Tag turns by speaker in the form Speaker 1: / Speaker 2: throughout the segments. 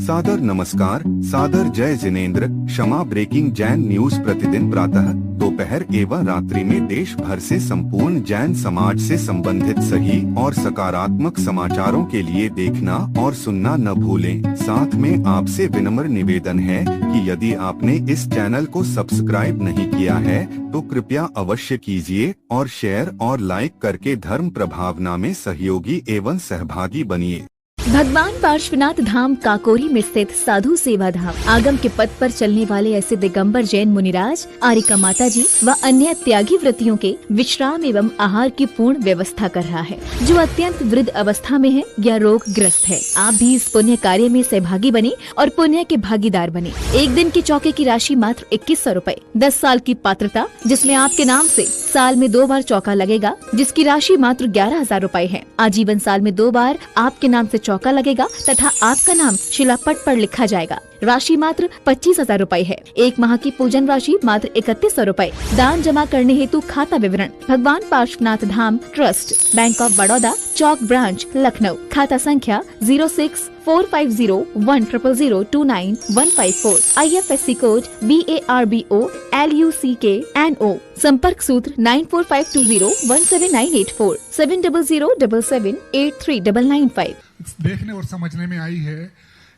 Speaker 1: सादर नमस्कार, सादर जय जिनेंद्र। क्षमा ब्रेकिंग जैन न्यूज प्रतिदिन प्रातः, दोपहर एवं रात्रि में देश भर से संपूर्ण जैन समाज से संबंधित सही और सकारात्मक समाचारों के लिए देखना और सुनना न भूलें। साथ में आपसे विनम्र निवेदन है कि यदि आपने इस चैनल को सब्सक्राइब नहीं किया है तो कृपया अवश्य कीजिए और शेयर और लाइक करके धर्म प्रभावना में सहयोगी एवं सहभागी बनिए।
Speaker 2: भगवान पार्श्वनाथ धाम काकोरी में स्थित साधु सेवा धाम आगम के पथ पर चलने वाले ऐसे दिगंबर जैन मुनिराज, आरिका माता जी व अन्य त्यागी व्रतियों के विश्राम एवं आहार की पूर्ण व्यवस्था कर रहा है, जो अत्यंत वृद्ध अवस्था में है या रोग ग्रस्त है। आप भी इस पुण्य कार्य में सहभागी बने और पुण्य के भागीदार बने। एक दिन के चौके की राशि मात्र 2100 रूपए। 10 साल की पात्रता, जिसमें आपके नाम से साल में 2 बार चौका लगेगा, जिसकी राशि मात्र 11,000 रूपए है। आजीवन साल में 2 बार आपके नाम से चौका लगेगा तथा आपका नाम शिलापट पर लिखा जाएगा। राशि मात्र 25,000 रूपए है। 1 माह की पूजन राशि मात्र 3100 रूपए। दान जमा करने हेतु खाता विवरण भगवान Parshvanath Dham trust, bank of Baroda, Chowk branch, Lucknow. खाता संख्या 0645010029 IFSC कोड BARBO LUCKNO। संपर्क सूत्र 9452017984 7007783995।
Speaker 3: देखने और समझने में आई है।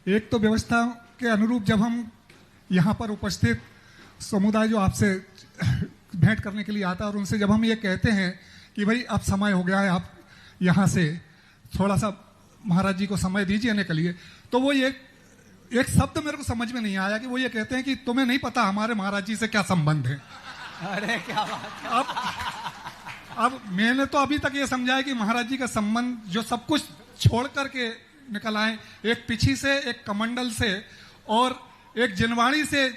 Speaker 3: एक तो व्यवस्था के अनुरूप जब हम यहाँ पर उपस्थित समुदाय जो आपसे भेंट करने के लिए आता है और उनसे जब हम ये कहते हैं कि भाई अब समय हो गया है, आप यहाँ से थोड़ा सा महाराज जी को समय दीजिए आने के लिए, तो वो ये एक शब्द मेरे को समझ में नहीं आया कि वो ये कहते हैं कि तुम्हें नहीं पता हमारे महाराज जी से क्या संबंध है।
Speaker 4: अरे क्या बात है।
Speaker 3: अब मैंने तो अभी तक ये समझा है कि महाराज जी का संबंध जो सब कुछ छोड़ करके निकल आए, एक पिछी से, एक कमंडल से और एक जिनवाणी से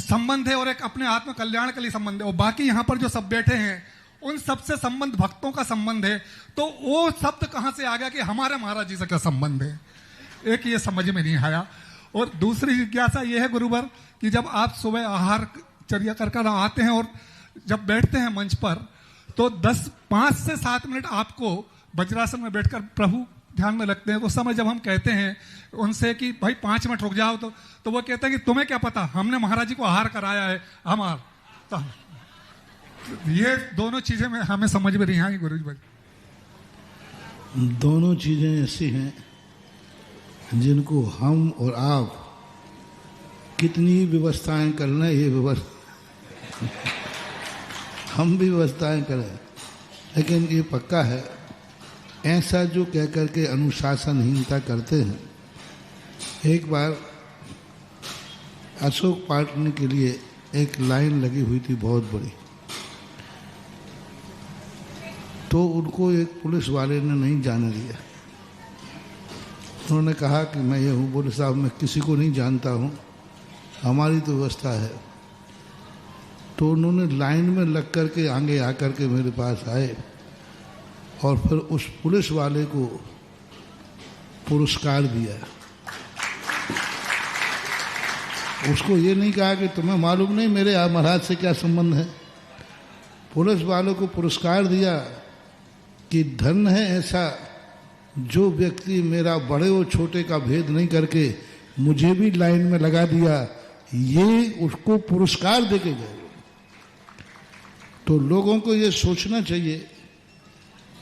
Speaker 3: संबंध है और एक अपने आत्म कल्याण के लिए संबंध है, और बाकी यहाँ पर जो सब बैठे हैं उन सब से संबंध भक्तों का संबंध है। तो वो शब्द कहाँ से आ गया कि हमारे महाराज जी से क्या संबंध है, एक ये समझ में नहीं आया। और दूसरी जिज्ञासा ये है गुरुवर कि जब आप सुबह आहार चर्या कर आते हैं और जब बैठते हैं मंच पर, तो 5 से 7 मिनट आपको वज्रासन में बैठकर प्रभु ध्यान में लगते हैं। उस समय जब हम कहते हैं उनसे कि भाई 5 मिनट रुक जाओ, तो वो कहते हैं कि तुम्हें क्या पता, हमने महाराज जी को आहार कराया है हमार। तो ये दोनों चीजें में हमें समझ में नहीं आई गुरु जी।
Speaker 5: दोनों चीजें ऐसी हैं जिनको हम और आप कितनी व्यवस्थाएं कर लें, ये व्यवस्था हम भी व्यवस्थाएं करें, लेकिन ये पक्का है ऐसा जो कह करके अनुशासनहीनता करते हैं। एक बार अशोक पाटने के लिए एक लाइन लगी हुई थी बहुत बड़ी, तो उनको एक पुलिस वाले ने नहीं जाने दिया। उन्होंने कहा कि मैं ये हूँ, बोले साहब मैं किसी को नहीं जानता हूँ, हमारी तो व्यवस्था है। तो उन्होंने लाइन में लग करके आगे आकर के मेरे पास आए और फिर उस पुलिस वाले को पुरस्कार दिया। उसको ये नहीं कहा कि तुम्हें मालूम नहीं मेरे महाराज से क्या संबंध है। पुलिस वालों को पुरस्कार दिया कि धन है ऐसा जो व्यक्ति मेरा बड़े और छोटे का भेद नहीं करके मुझे भी लाइन में लगा दिया, ये उसको पुरस्कार देके गए। तो लोगों को ये सोचना चाहिए,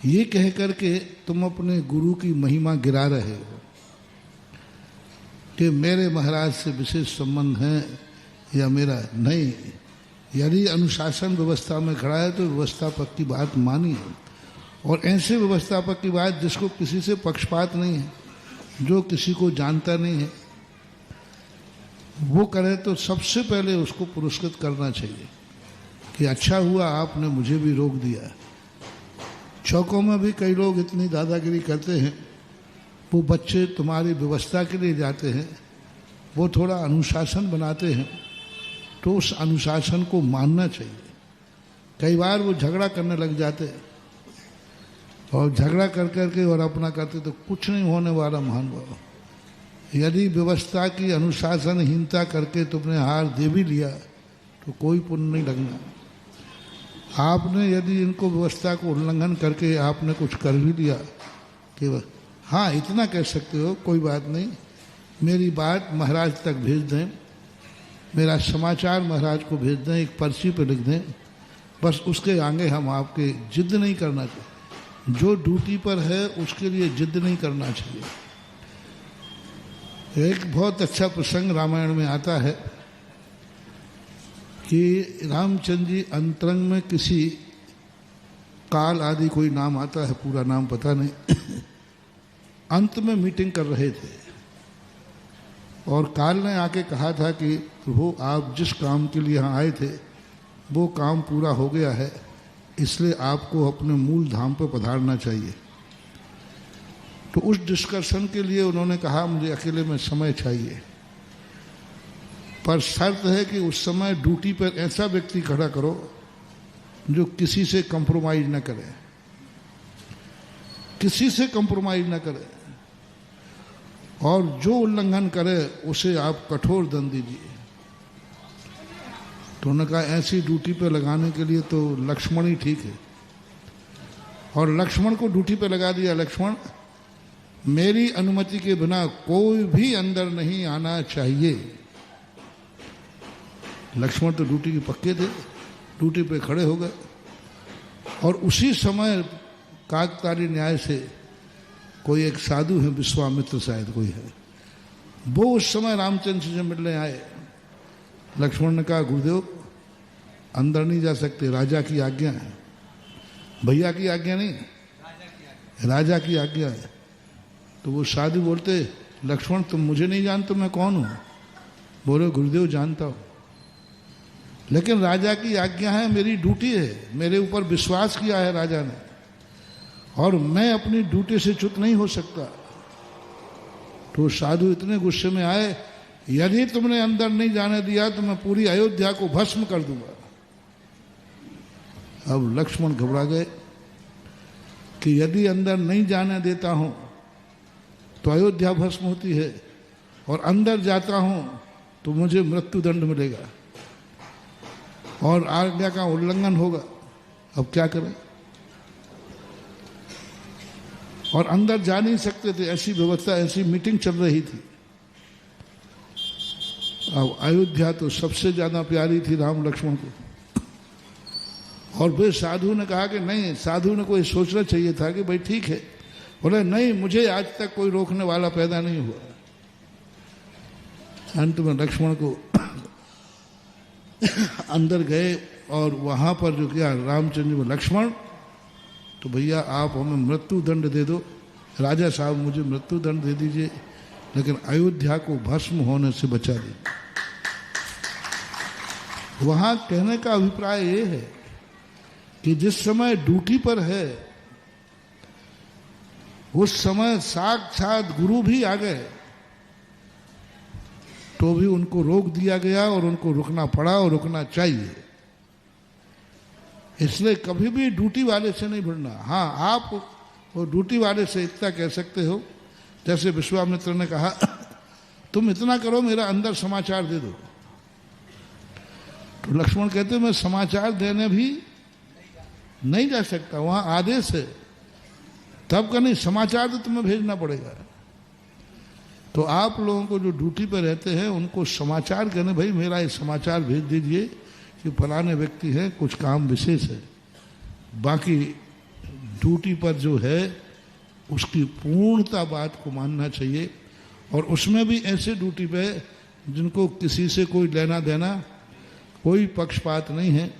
Speaker 5: ये कह करके तुम अपने गुरु की महिमा गिरा रहे हो कि मेरे महाराज से विशेष संबंध है या मेरा नहीं। यदि अनुशासन व्यवस्था में खड़ा है तो व्यवस्थापक की बात मानी है, और ऐसे व्यवस्थापक की बात जिसको किसी से पक्षपात नहीं है, जो किसी को जानता नहीं है, वो करे तो सबसे पहले उसको पुरस्कृत करना चाहिए कि अच्छा हुआ आपने मुझे भी रोक दिया। चौकों में भी कई लोग इतनी दादागिरी करते हैं, वो बच्चे तुम्हारी व्यवस्था के लिए जाते हैं, वो थोड़ा अनुशासन बनाते हैं, तो उस अनुशासन को मानना चाहिए। कई बार वो झगड़ा करने लग जाते हैं और झगड़ा कर करके और अपना करते तो कुछ नहीं होने वाला महान बाबा। यदि व्यवस्था की अनुशासनहीनता करके तुमने हार दे भी लिया तो कोई पुण्य नहीं लगना। आपने यदि इनको व्यवस्था को उल्लंघन करके आपने कुछ कर भी लिया कि हाँ इतना कह सकते हो कोई बात नहीं, मेरी बात महाराज तक भेज दें, मेरा समाचार महाराज को भेज दें, एक पर्ची पे लिख दें, बस उसके आगे हम आपके जिद नहीं करना चाहिए। जो ड्यूटी पर है उसके लिए जिद नहीं करना चाहिए। एक बहुत अच्छा प्रसंग रामायण में आता है कि रामचंद्र जी अंतरंग में किसी काल आदि कोई नाम आता है, पूरा नाम पता नहीं, अंत में मीटिंग कर रहे थे और काल ने आके कहा था कि प्रभु आप जिस काम के लिए यहाँ आए थे वो काम पूरा हो गया है, इसलिए आपको अपने मूल धाम पर पधारना चाहिए। तो उस डिस्कशन के लिए उन्होंने कहा मुझे अकेले में समय चाहिए, पर शर्त है कि उस समय ड्यूटी पर ऐसा व्यक्ति खड़ा करो जो किसी से कंप्रोमाइज न करे, किसी से कंप्रोमाइज न करे, और जो उल्लंघन करे उसे आप कठोर दंड दीजिए। तो उन्होंने कहा ऐसी ड्यूटी पे लगाने के लिए तो लक्ष्मण ही ठीक है, और लक्ष्मण को ड्यूटी पे लगा दिया। लक्ष्मण मेरी अनुमति के बिना कोई भी अंदर नहीं आना चाहिए। लक्ष्मण तो ड्यूटी के पक्के थे, ड्यूटी पे खड़े हो गए और उसी समय काकतारी न्याय से कोई एक साधु है, विश्वामित्र शायद कोई है, वो उस समय रामचंद्र से मिलने आए। लक्ष्मण ने कहा गुरुदेव अंदर नहीं जा सकते, राजा की आज्ञा है। भैया की आज्ञा नहीं, राजा की आज्ञा है। तो वो साधु बोलते लक्ष्मण तुम मुझे नहीं जानते, मैं कौन हूं? बोले गुरुदेव जानता हूं, लेकिन राजा की आज्ञा है, मेरी ड्यूटी है, मेरे ऊपर विश्वास किया है राजा ने, और मैं अपनी ड्यूटी से च्युत नहीं हो सकता। तो साधु इतने गुस्से में आए, यदि तुमने अंदर नहीं जाने दिया तो मैं पूरी अयोध्या को भस्म कर दूंगा। अब लक्ष्मण घबरा गए कि यदि अंदर नहीं जाने देता हूं तो अयोध्या भस्म होती है, और अंदर जाता हूं तो मुझे मृत्यु दंड मिलेगा और आज्ञा का उल्लंघन होगा। अब क्या करें? और अंदर जा नहीं सकते थे, ऐसी व्यवस्था, ऐसी मीटिंग चल रही थी। अब अयोध्या तो सबसे ज्यादा प्यारी थी राम लक्ष्मण को, और फिर साधु ने कहा कि नहीं, साधु ने कोई सोचना चाहिए था कि भाई ठीक है। बोले नहीं, मुझे आज तक कोई रोकने वाला पैदा नहीं हुआ। अंत में लक्ष्मण को अंदर गए और वहां पर जो किया रामचंद्र को, लक्ष्मण तो भैया आप हमें मृत्यु दंड दे दो, राजा साहब मुझे मृत्यु दंड दे दीजिए, लेकिन अयोध्या को भस्म होने से बचा दीजिए। वहां कहने का अभिप्राय ये है कि जिस समय ड्यूटी पर है उस समय साक्षात गुरु भी आ गए तो भी उनको रोक दिया गया, और उनको रुकना पड़ा और रुकना चाहिए। इसलिए कभी भी ड्यूटी वाले से नहीं भिड़ना। हाँ, आप वो ड्यूटी वाले से इतना कह सकते हो, जैसे विश्वामित्र ने कहा तुम इतना करो, मेरा अंदर समाचार दे दो। तो लक्ष्मण कहते मैं समाचार देने भी नहीं जा सकता, वहां आदेश है, तब का नहीं, समाचार तो तुम्हें भेजना पड़ेगा। तो आप लोगों को जो ड्यूटी पर रहते हैं उनको समाचार कहने, भाई मेरा एक समाचार भेज दीजिए कि फलाने व्यक्ति हैं, कुछ काम विशेष है। बाकी ड्यूटी पर जो है उसकी पूर्णता बात को मानना चाहिए, और उसमें भी ऐसे ड्यूटी पे जिनको किसी से कोई लेना देना, कोई पक्षपात नहीं है,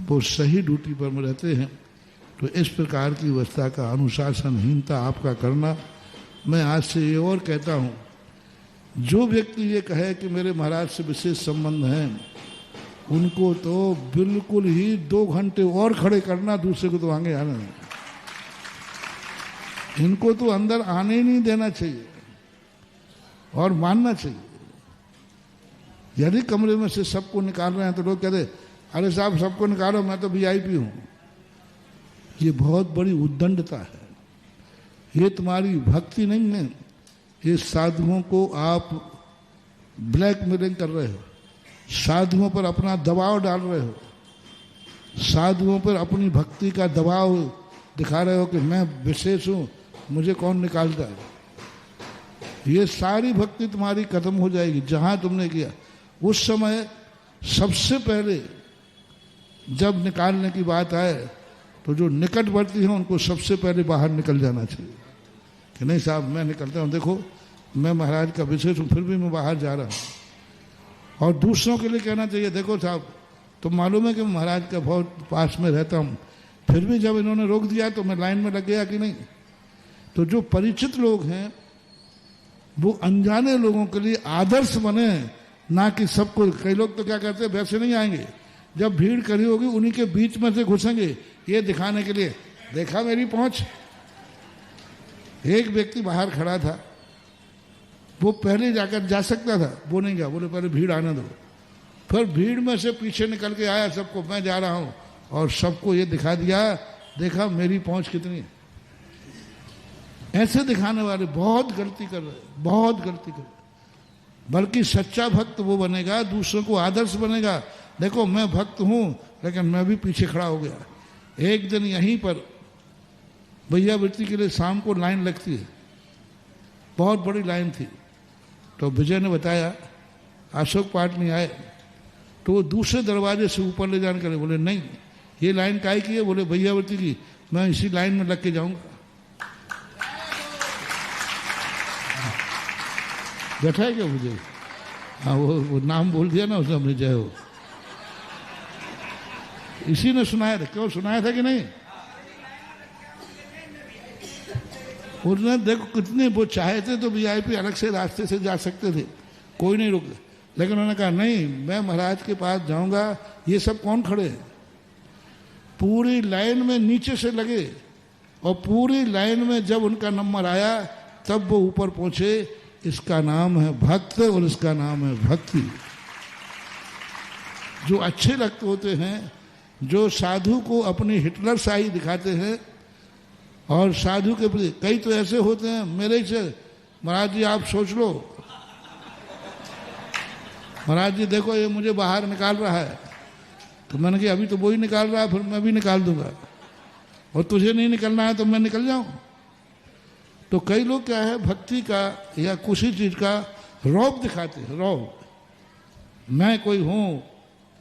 Speaker 5: वो सही ड्यूटी पर में रहते हैं। तो इस प्रकार की व्यवस्था का अनुशासनहीनता आपका करना, मैं आज से ये और कहता हूँ, जो व्यक्ति ये कहे कि मेरे महाराज से विशेष संबंध हैं, उनको तो बिल्कुल ही 2 घंटे और खड़े करना, दूसरे को तो आगे आने नहीं, इनको तो अंदर आने ही नहीं देना चाहिए और मानना चाहिए। यदि कमरे में से सबको निकाल रहे हैं तो लोग कहते अरे साहब सबको निकालो, मैं तो वीआईपी हूं। ये बहुत बड़ी उद्दंडता है, ये तुम्हारी भक्ति नहीं है, ये साधुओं को आप ब्लैकमेलिंग कर रहे हो, साधुओं पर अपना दबाव डाल रहे हो, साधुओं पर अपनी भक्ति का दबाव दिखा रहे हो कि मैं विशेष हूं, मुझे कौन निकालता है। ये सारी भक्ति तुम्हारी खत्म हो जाएगी जहां तुमने किया। उस समय सबसे पहले जब निकालने की बात आए तो जो निकटवर्ती हैं उनको सबसे पहले बाहर निकल जाना चाहिए कि नहीं साहब मैं निकलता हूँ, देखो मैं महाराज का विशेष हूँ फिर भी मैं बाहर जा रहा हूँ। और दूसरों के लिए कहना चाहिए देखो साहब तुम मालूम है कि मैं महाराज का बहुत पास में रहता हूँ, फिर भी जब इन्होंने रोक दिया तो मैं लाइन में लग गया कि नहीं। तो जो परिचित लोग हैं वो अनजाने लोगों के लिए आदर्श बने, ना कि सबको। कई लोग तो क्या करते हैं वैसे नहीं आएंगे, जब भीड़ करी होगी उन्हीं के बीच में से घुसेंगे ये दिखाने के लिए देखा मेरी पहुंच। एक व्यक्ति बाहर खड़ा था, वो पहले जाकर जा सकता था, वो नहीं गया, बोले पहले भीड़ आने दो। फिर भीड़ में से पीछे निकल के आया सबको मैं जा रहा हूं और सबको ये दिखा दिया देखा मेरी पहुंच कितनी है। ऐसे दिखाने वाले बहुत गलती कर रहे, बहुत गलती कर रहे। बल्कि सच्चा भक्त वो बनेगा दूसरों को आदर्श बनेगा। देखो मैं भक्त हूं लेकिन मैं भी पीछे खड़ा हो गया। एक दिन यहीं पर भैयावृत्ति के लिए शाम को लाइन लगती है, बहुत बड़ी लाइन थी। तो विजय ने बताया अशोक पाटनी आए तो वो दूसरे दरवाजे से ऊपर ले जाने के लिए बोले नहीं ये लाइन काहे की है, बोले भैयावृत्ति की, मैं इसी लाइन में लग के जाऊंगा। बैठा है क्या मुझे? हाँ वो नाम बोल दिया ना उसने, हमने जय हो, इसी ने सुनाया था। क्यों सुनाया था कि नहीं? उसने देखो कितने वो चाहे थे तो वीआईपी अलग से रास्ते से जा सकते थे, कोई नहीं रुक, लेकिन उन्होंने कहा नहीं मैं महाराज के पास जाऊंगा। ये सब कौन खड़े हैं? पूरी लाइन में नीचे से लगे और पूरी लाइन में जब उनका नंबर आया तब वो ऊपर पहुंचे। इसका नाम है भक्त और इसका नाम है भक्ति। जो अच्छे लगते होते हैं, जो साधु को अपनी हिटलर शाही दिखाते हैं और साधु के प्रति, कई तो ऐसे होते हैं मेरे से महाराज जी आप सोच लो, महाराज जी देखो ये मुझे बाहर निकाल रहा है। तो मैंने कहा अभी तो वो ही निकाल रहा है, फिर मैं भी निकाल दूंगा, और तुझे नहीं निकलना है तो मैं निकल जाऊं। तो कई लोग क्या है भक्ति का या किसी चीज का रौब दिखाते हैं, रौब, मैं कोई हूं,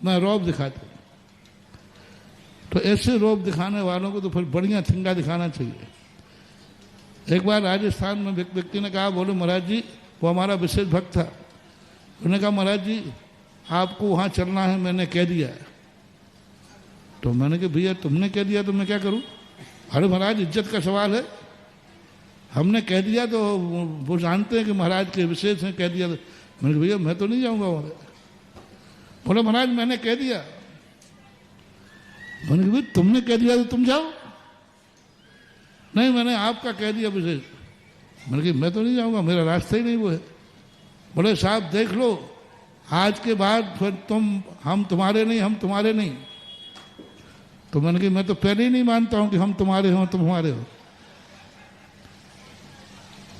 Speaker 5: मैं रौब दिखाते हैं। तो ऐसे रौब दिखाने वालों को तो फिर बढ़िया थिंगा दिखाना चाहिए। एक बार राजस्थान में व्यक्ति ने कहा, बोले महाराज जी वो हमारा विशेष भक्त था, उन्होंने कहा महाराज जी आपको वहां चलना है, मैंने कह दिया। तो मैंने कहा भैया तुमने कह दिया तो मैं क्या करूं? अरे महाराज इज्जत का सवाल है, हमने कह दिया तो वो जानते हैं कि महाराज के विशेष हैं, कह दिया। तो मैंने कहा भैया मैं तो नहीं जाऊंगा वहां। बोले महाराज मैंने कह दिया। मैंने कहा भाई तुमने कह दिया तो तुम जाओ। नहीं मैंने आपका कह दिया विशेष। मैंने कहा मैं तो नहीं जाऊंगा, मेरा रास्ता ही नहीं वो है। बोले साहब देख लो आज के बाद फिर हम तुम्हारे नहीं, हम तुम्हारे नहीं। तो मैंने कहा मैं तो पहले ही नहीं मानता हूं कि हम तुम्हारे हो तुम हमारे हो।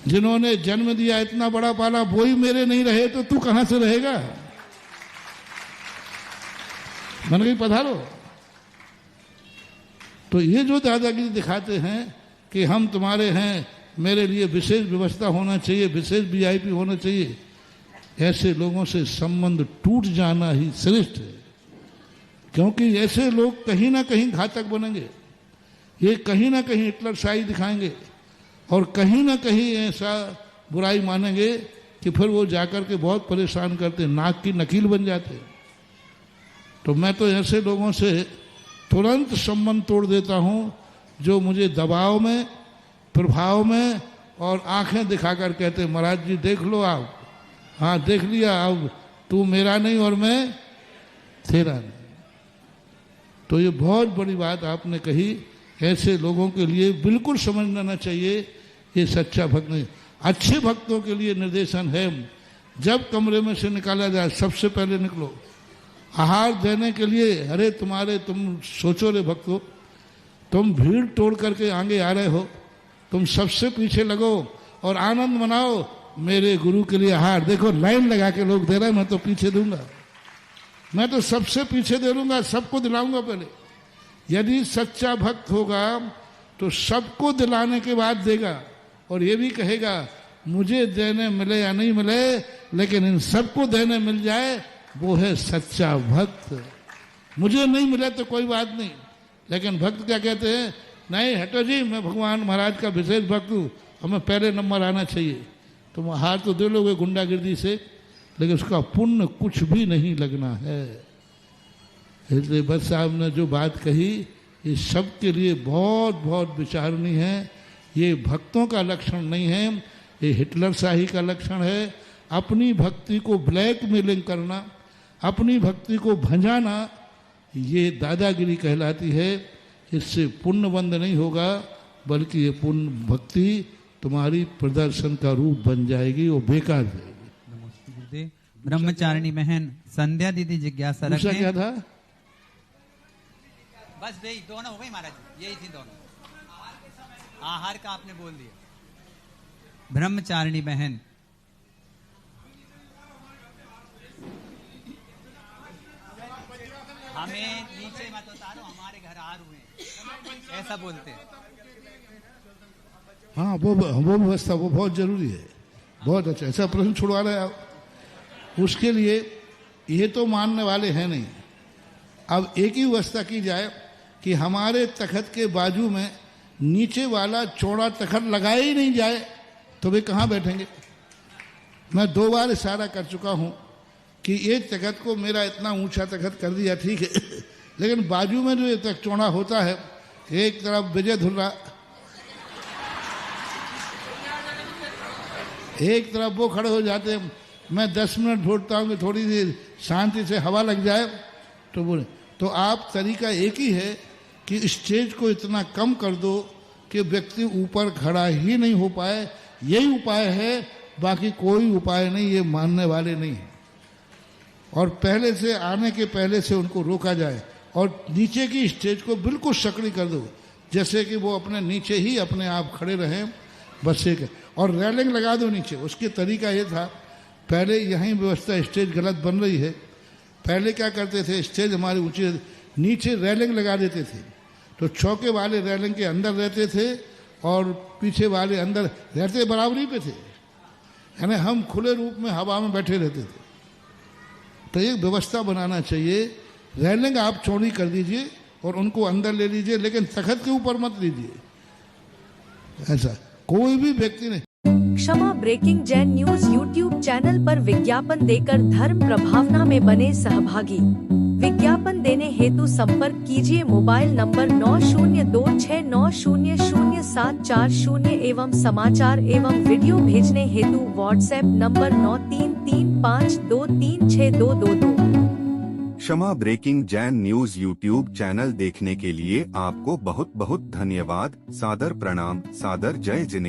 Speaker 5: जिन्होंने जन्म दिया इतना बड़ा पाला वो ही मेरे नहीं रहे तो तू कहां से रहेगा? मैंने कहा पधारो। तो ये जो दादागिरी दिखाते हैं कि हम तुम्हारे हैं, मेरे लिए विशेष व्यवस्था होना चाहिए, विशेष वीआईपी होना चाहिए, ऐसे लोगों से संबंध टूट जाना ही श्रेष्ठ है। क्योंकि ऐसे लोग कहीं ना कहीं घातक बनेंगे, ये कहीं ना कहीं हिटलर शाही दिखाएंगे और कहीं ना कहीं ऐसा बुराई मानेंगे कि फिर वो जाकर के बहुत परेशान करते, नाक की नकील बन जाते। तो मैं तो ऐसे लोगों से तुरंत संबंध तोड़ देता हूं जो मुझे दबाव में, प्रभाव में और आंखें दिखाकर कहते महाराज जी देख लो आप, हाँ देख लिया, अब तू मेरा नहीं और मैं तेरा नहीं। तो ये बहुत बड़ी बात आपने कही। ऐसे लोगों के लिए बिल्कुल समझना चाहिए ये सच्चा भक्त नहीं। अच्छे भक्तों के लिए निर्देशन है, जब कमरे में से निकाला जाए सबसे पहले निकलो। आहार देने के लिए, अरे तुम सोचो रे भक्तों, तुम भीड़ तोड़ करके आगे आ रहे हो, तुम सबसे पीछे लगो और आनंद मनाओ। मेरे गुरु के लिए आहार देखो लाइन लगा के लोग दे रहे हैं, मैं तो पीछे दूंगा, मैं तो सबसे पीछे दे दूंगा, सबको दिलाऊंगा पहले। यदि सच्चा भक्त होगा तो सबको दिलाने के बाद देगा और ये भी कहेगा मुझे देने मिले या नहीं मिले, लेकिन इन सबको देने मिल जाए, वो है सच्चा भक्त। मुझे नहीं मिले तो कोई बात नहीं, लेकिन भक्त क्या कहते हैं, नहीं हटो जी, मैं भगवान महाराज का विशेष भक्त हूँ, हमें पहले नंबर आना चाहिए। तो हार तो दे लोगे गुंडागिर्दी से, लेकिन उसका पुण्य कुछ भी नहीं लगना है। इसलिए भट्ट साहब ने जो बात कही, ये सबके लिए बहुत बहुत विचारणीय है। ये भक्तों का लक्षण नहीं है, ये हिटलर शाही का लक्षण है। अपनी भक्ति को ब्लैकमेलिंग करना, अपनी भक्ति को भंजाना, ये दादागिरी कहलाती है। इससे पुण्यबंध नहीं होगा, बल्कि ये पुण्य भक्ति तुम्हारी प्रदर्शन का रूप बन जाएगी, वो बेकार जाएगी।
Speaker 4: ब्रह्मचारिणी बहन संध्या दीदी जिज्ञासा
Speaker 5: दूसरा
Speaker 4: रखें।
Speaker 5: क्या था?
Speaker 4: बस यही दोनों हो गई महाराज जी, यही थी दोनों। आहार का आपने बोल दिया। ब्रह्मचारिणी बहन, हमें नीचे मत उतारो, हमारे घर आ रहे हैं, ऐसा बोलते हैं।
Speaker 5: हाँ, वो व्यवस्था वो बहुत जरूरी है, बहुत अच्छा। ऐसा प्रश्न छुड़वा रहे आप, उसके लिए ये तो मानने वाले हैं नहीं। अब एक ही व्यवस्था की जाए कि हमारे तखत के बाजू में नीचे वाला चौड़ा तखत लगाया ही नहीं जाए, तो वे कहाँ बैठेंगे? मैं 2 बार इशारा कर चुका हूँ कि एक तखत को मेरा इतना ऊंचा तखत कर दिया, ठीक है, लेकिन बाजू में जो ये तक चौड़ा होता है, एक तरफ विजय धुर्रा, एक तरफ वो खड़े हो जाते हैं। मैं 10 मिनट ढूंढता हूँ कि थोड़ी देर शांति से हवा लग जाए, तो बोले तो आप तरीका एक ही है कि स्टेज को इतना कम कर दो कि व्यक्ति ऊपर खड़ा ही नहीं हो पाए। यही उपाय है, बाकी कोई उपाय नहीं, ये मानने वाले नहीं हैं। और पहले से आने के पहले से उनको रोका जाए और नीचे की स्टेज को बिल्कुल सकड़ी कर दो, जैसे कि वो अपने नीचे ही अपने आप खड़े रहें, बस एक। और रेलिंग लगा दो नीचे। उसके तरीका ये था, पहले यहीं व्यवस्था स्टेज गलत बन रही है। पहले क्या करते थे, स्टेज हमारे ऊंचे, नीचे रेलिंग लगा देते थे, तो चौके वाले रेलिंग के अंदर रहते थे और पीछे वाले अंदर रहते बराबरी पे थे, यानी हम खुले रूप में हवा में बैठे रहते थे। तो एक व्यवस्था बनाना चाहिए, रेलिंग आप चौड़ी कर दीजिए और उनको अंदर ले लीजिए, लेकिन तखत के ऊपर मत लीजिए। ऐसा कोई भी व्यक्ति नहीं।
Speaker 6: Kshama breaking Jain news YouTube channel पर विज्ञापन देकर धर्म प्रभावना में बने सहभागी। विज्ञापन देने हेतु संपर्क कीजिए मोबाइल नंबर 9026900740 एवं समाचार एवं वीडियो भेजने हेतु WhatsApp number 9335236222।
Speaker 1: Kshama breaking Jain news YouTube channel देखने के लिए आपको बहुत बहुत धन्यवाद। सादर प्रणाम, सादर जय जिनेंद्र।